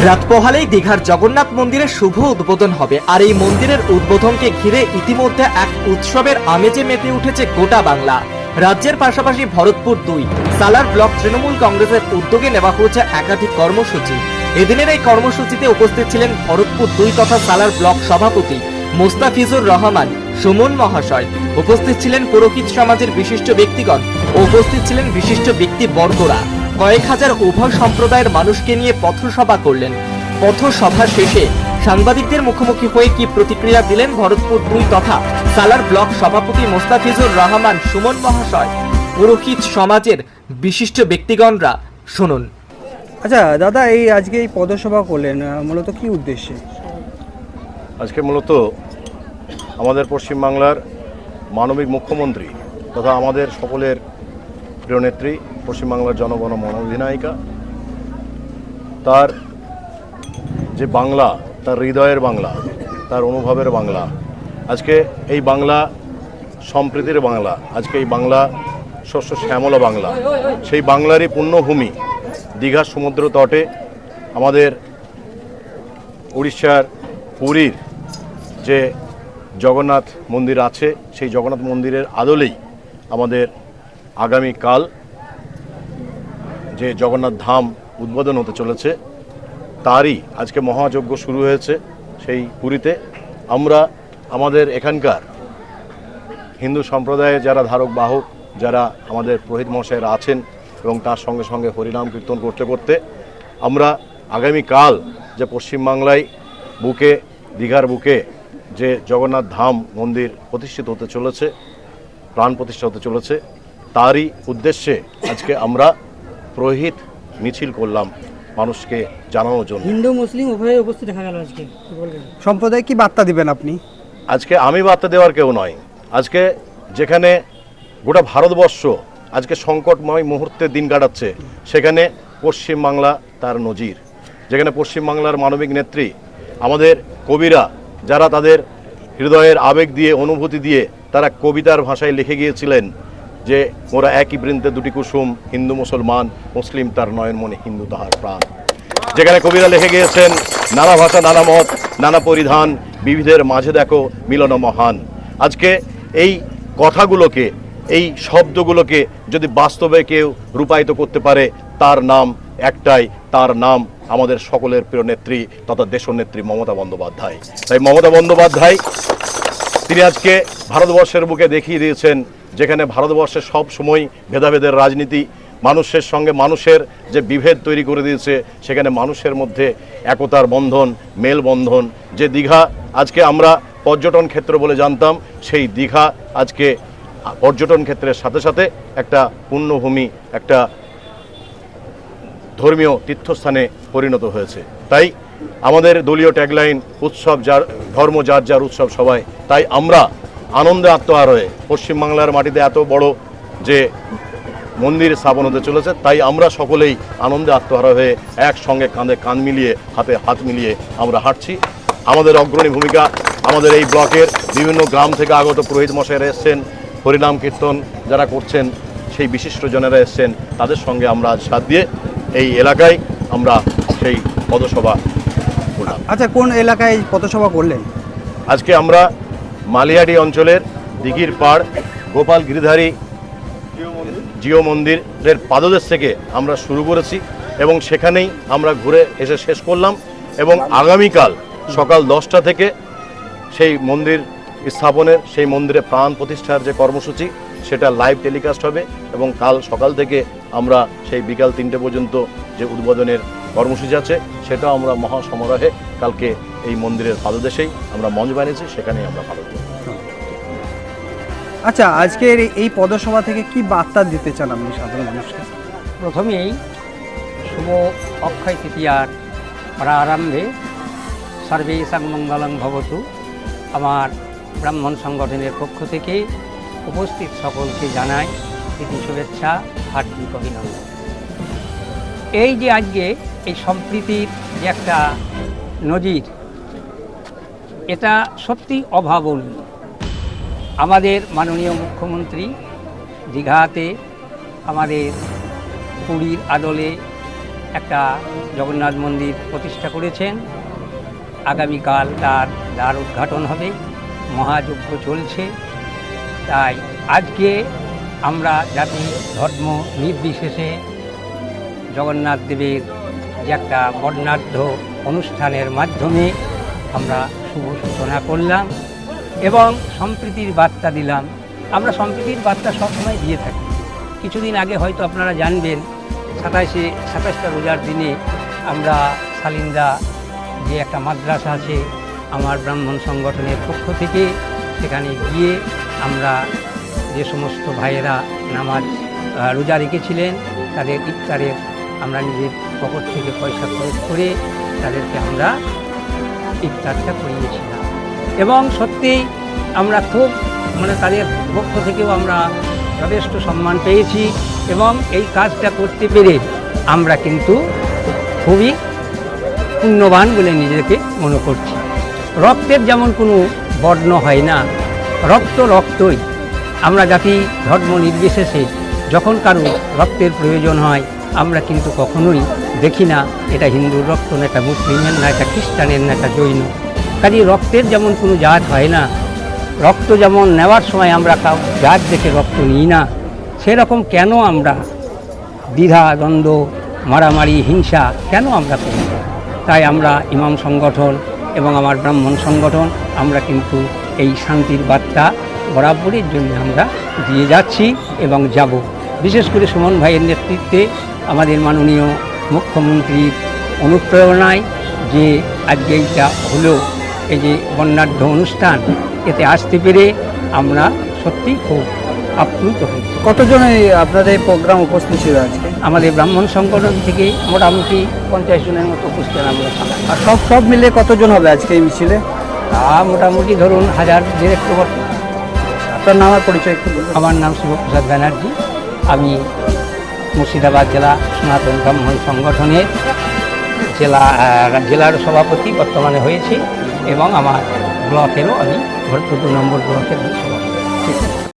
রাত পোহালেই দীঘার জগন্নাথ মন্দিরের শুভ উদ্বোধন হবে, আর এই মন্দিরের উদ্বোধনকে ঘিরে ইতিমধ্যে এক উৎসবের আমেজে মেতে উঠেছে গোটা বাংলা। রাজ্যের পাশাপাশি ভরতপুর 2 সালার ব্লক তৃণমূল কংগ্রেসের উদ্যোগে নেওয়া হয়েছে একাধিক কর্মসূচি। এদিনের এই কর্মসূচিতে উপস্থিত ছিলেন ভরতপুর 2 তথা সালার ব্লক সভাপতি মোস্তাফিজুর রহমান সুমন মহাশয়, উপস্থিত ছিলেন পুরোহিত সমাজের বিশিষ্ট ব্যক্তিগণ ও উপস্থিত ছিলেন বিশিষ্ট ব্যক্তিবর্গরা। কয়েক হাজার উভয় সম্প্রদায়ের মানুষকে নিয়ে পথসভা করলেন। পথসভা শেষে সাংবাদিকদের মুখোমুখি হয়ে কি প্রতিক্রিয়া দিলেন ভরতপুর 2 তথা সালার ব্লক সভাপতি মোস্তাফিজুর রহমান সুমন মহাশয়, পুরোহিত সমাজের বিশিষ্ট ব্যক্তিগণরা, শুনুন। আচ্ছা দাদা, আজকে এই পদসভা করলেন মূলত কি উদ্দেশ্যে? আজকে মূলত আমাদের পশ্চিমবাংলার মানবিক মুখ্যমন্ত্রী তথা আমাদের সকলের প্রিয় নেত্রী, পশ্চিমবাংলার জনগণ মনোধিনায়িকা, তার যে বাংলা, তার হৃদয়ের বাংলা, তার অনুভবের বাংলা, আজকে এই বাংলা সম্প্রীতির বাংলা, আজকে এই বাংলা শস্য শ্যামলা বাংলা, সেই বাংলারই পুণ্যভূমি দীঘার সমুদ্র তটে আমাদের উড়িষ্যার পুরীর যে জগন্নাথ মন্দির আছে, সেই জগন্নাথ মন্দিরের আদলেই আমাদের আগামীকাল যে জগন্নাথ ধাম উদ্বোধন হতে চলেছে, তারই আজকে মহাযজ্ঞ শুরু হয়েছে সেই পুরীতে। আমরা আমাদের এখানকার হিন্দু সম্প্রদায়ের যারা ধারক বাহক, যারা আমাদের পুরোহিত মহাশয়েরা আছেন এবং তার সঙ্গে সঙ্গে হরিনাম কীর্তন করতে করতে আমরা আগামীকাল যে পশ্চিমবাংলায় বুকে, দীঘার বুকে যে জগন্নাথ ধাম মন্দির প্রতিষ্ঠিত হতে চলেছে, প্রাণ প্রতিষ্ঠা হতে চলেছে, তারই উদ্দেশ্যে আজকে আমরা পুরোহিত মিছিল করলাম মানুষকে জানানোর জন্য। হিন্দু মুসলিম উভয়ে উপস্থিত দেখা গেল। আজকে কি বলবেন? সম্প্রদায় কি বার্তা দিবেন আপনি? আজকে আমি বার্তা দেওয়ার কেউ নয়। আজকে যেখানে গোটা ভারতবর্ষ আজকে সংকটময় মুহূর্তে দিন কাটাচ্ছে, সেখানে পশ্চিমবাংলা তার নজির। যেখানে পশ্চিমবাংলার মানবিক নেত্রী, আমাদের কবিরা যারা তাদের হৃদয়ের আবেগ দিয়ে, অনুভূতি দিয়ে তারা কবিতার ভাষায় লিখে গিয়েছিলেন যে মোরা একই বৃন্তে দুটি কুসুম, হিন্দু মুসলমান, মুসলিম তার নয়নমণি, হিন্দু তাহার প্রাণ। যেখানে কবিরা লিখে গিয়েছেন নানা ভাষা, নানা মত, নানা পরিধান, বিবিধের মাঝে দেখো মিলন মহান। আজকে এই কথাগুলোকে, এই শব্দগুলোকে যদি বাস্তবে কেউ রূপায়িত করতে পারে, তার নাম একটাই, তার নাম আমাদের সকলের প্রিয় নেত্রী তথা দেশনেত্রী মমতা বন্দ্যোপাধ্যায়। তাই মমতা বন্দ্যোপাধ্যায় তিনি আজকে ভারতবর্ষের বুকে দেখিয়ে দিয়েছেন, যেখানে ভারতবর্ষে সব সময় ভেদাভেদের রাজনীতি, মানুষের সঙ্গে মানুষের যে বিভেদ তৈরি করে দিয়েছে, সেখানে মানুষের মধ্যে একতার বন্ধন, মেলবন্ধন। যে দীঘা আজকে আমরা পর্যটন ক্ষেত্র বলে জানতাম, সেই দীঘা আজকে পর্যটন ক্ষেত্রের সাথে সাথে একটা পুণ্যভূমি, একটা ধর্মীয় তীর্থস্থানে পরিণত হয়েছে। তাই আমাদের দলীয় ট্যাগলাইন উৎসব যার ধর্ম, যার যার উৎসব সবাই। তাই আমরা আনন্দে আত্মহারা হয়ে পশ্চিমবাংলার মাটিতে এত বড় যে মন্দির স্থাপন হতে চলেছে, তাই আমরা সকলেই আনন্দে আত্মহারা হয়ে একসঙ্গে কাঁধে কাঁধ মিলিয়ে, হাতে হাত মিলিয়ে আমরা হাঁটছি। আমাদের অগ্রণী ভূমিকা আমাদের এই ব্লকের বিভিন্ন গ্রাম থেকে আগত পুরোহিত মশাইরা এসছেন, হরিনাম কীর্তন যারা করছেন সেই বিশিষ্টজনেরা এসছেন, তাদের সঙ্গে আমরা আজ সাথ দিয়ে এই এলাকায় আমরা সেই পদসভা করলাম। আচ্ছা, কোন এলাকায় পদসভা করলেন? আজকে আমরা মালিহাটি অঞ্চলের দিঘির পাড় গোপাল গিরিধারী জিও মন্দিরের পাদদেশ থেকে আমরা শুরু করেছি এবং সেখানেই আমরা ঘুরে এসে শেষ করলাম। এবং আগামীকাল সকাল 10টা থেকে সেই মন্দির স্থাপনের, সেই মন্দিরে প্রাণ প্রতিষ্ঠার যে কর্মসূচি, সেটা লাইভ টেলিকাস্ট হবে এবং কাল সকাল থেকে আমরা সেই বিকাল 3টে পর্যন্ত যে উদ্বোধনের কর্মসূচি আছে, সেটাও আমরা মহাসমারোহে কালকে এই মন্দিরের পাদদেশেই আমরা মঞ্চ বানিয়েছি, সেখানেই আমরা পালন করব। আচ্ছা, আজকের এই পদসভা থেকে কি বার্তা দিতে চান আপনি সাধারণ মানুষকে? প্রথমেই শুভ অক্ষয় তৃতীয়ার প্রারম্ভে সর্বেষাং মঙ্গলং ভবতু আমার ব্রাহ্মণ সংগঠনের পক্ষ থেকে উপস্থিত সকলকে জানাই প্রীতি শুভেচ্ছা, হার্দিক অভিনন্দন। এই যে আজকে এই সম্প্রীতির যে একটা নজির, এটা সত্যি অভাবনীয়। আমাদের মাননীয় মুখ্যমন্ত্রী দীঘাতে আমাদের পুরীর আদলে একটা জগন্নাথ মন্দির প্রতিষ্ঠা করেছেন। আগামীকাল তার দ্বার উদ্ঘাটন হবে, মহাযজ্ঞ চলছে। তাই আজকে আমরা জাতি ধর্ম নির্বিশেষে জগন্নাথ দেবের যে একটা বর্ণাঢ্য অনুষ্ঠানের মাধ্যমে আমরা শুভ সূচনা করলাম এবং সম্প্রীতির বার্তা দিলাম। আমরা সম্প্রীতির বার্তা সবসময় দিয়ে থাকি। কিছুদিন আগে হয়তো আপনারা জানবেন 27টা রোজার দিনে আমরা সালিন্দা যে একটা মাদ্রাসা আছে আমার ব্রাহ্মণ সংগঠনের পক্ষ থেকে, সেখানে গিয়ে আমরা যে সমস্ত ভাইয়েরা নামাজ রোজা রেখেছিলেন তাদের ইফতারের আমরা নিজের পকেট থেকে পয়সা খরচ করে তাদেরকে আমরা ইফতারটা করিয়েছিলাম এবং সত্যিই আমরা খুব তাদের পক্ষ থেকেও আমরা যথেষ্ট সম্মান পেয়েছি এবং এই কাজটা করতে পেরে আমরা কিন্তু খুবই পুণ্যবান বলে নিজেকে মনে করছি। রক্তের যেমন কোনো বর্ণ হয় না, রক্ত রক্তই। আমরা জাতি ধর্ম নির্বিশেষে যখন কারো রক্তের প্রয়োজন হয় আমরা কিন্তু কখনোই দেখি না এটা হিন্দুর রক্ত না, এটা মুসলিমের না, এটা খ্রিস্টানের না, এটা জৈন। কাজে রক্তের যেমন কোনো জাত হয় না, রক্ত যেমন নেওয়ার সময় আমরা জাত দেখে রক্ত নিই না, সেরকম কেন আমরা দ্বিধা দ্বন্দ্ব মারামারি হিংসা কেন আমরা করি? তাই আমরা ইমাম সংগঠন এবং আমার ব্রাহ্মণ সংগঠন আমরা কিন্তু এই শান্তির বার্তা বরাবরের জন্য আমরা দিয়ে যাচ্ছি এবং যাব। বিশেষ করে সুমন ভাইয়ের নেতৃত্বে আমাদের মাননীয় মুখ্যমন্ত্রীর অনুপ্রেরণায় যে আজকে এইটা হলো, এই যে বর্ণাঢ্য অনুষ্ঠান, এতে আসতে পেরে আমরা সত্যিই খুব আপ্লুত হয়েছি। কতজন এই আপনাদের প্রোগ্রাম উপস্থিত ছিল আজকে? আমাদের ব্রাহ্মণ সংগঠন থেকে মোটামুটি 50 জনের মতো উপস্থিত আমরা। আর সব মিলে কতজন হবে আজকে এই মিছিলে? তা মোটামুটি ধরুন 1000 একটু বটে। আপনার নাম আর পরিচয় একটু বলুন। আমার নাম শিবপ্রসাদ ব্যানার্জি, আমি মুর্শিদাবাদ জেলা সনাতন ব্রাহ্মণ সংগঠনের জেলার সভাপতি বর্তমানে হয়েছি এবং আমার ব্লকেরও আমি 2 নম্বর ব্লকের সভাপতি। ঠিক আছে।